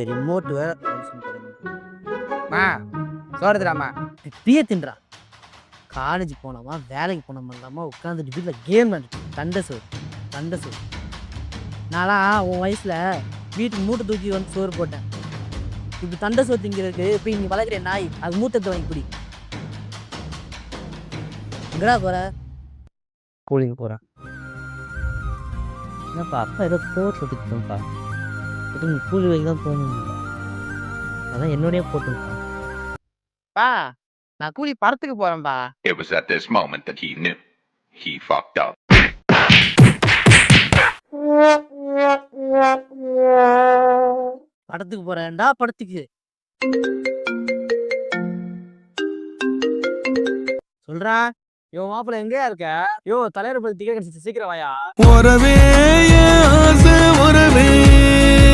இந்த ரிமோட் வேற மா சோறுதுடாமா இப்பயே தின்றா. காலேஜ் போனோமா வேலைக்கு போனோமா இல்லாமல் உட்காந்துட்டு வீட்டில் கேம் விளாண்டு தண்டை சோறு. நான்லாம் உன் வயசில் வீட்டுக்கு மூட்டை தூக்கி வந்து சோறு போட்டேன். இப்போ தண்டை சோறு திங்கிறதுக்கு இப்போ நீ வளர்க்குற நாய் அது மூட்டத்தை வாங்கி குடி. எங்கடா போற? கூலிங்க போகிறேன். என்னப்பா அப்பா ஏதோ கோர்ஸ் எடுத்துக்கிட்டோம்ப்பா. எதுவும் கூலி வைக்க தான் போகணும். அதான் என்னோடய போட்டுருப்பா. பா நான் கூலி படத்துக்கு போறேன்பா. It was at this moment that he knew he fucked up. படத்துக்கு போறேன்டா படத்துக்கு. சொல்றா யோ மாப்பிள்ள எங்கேயா இருக்க? யோ தலைவர் பத்தி டிக்கெட் கிடைச்சிச்சு சீக்கிரம் வாயா. ஒரவே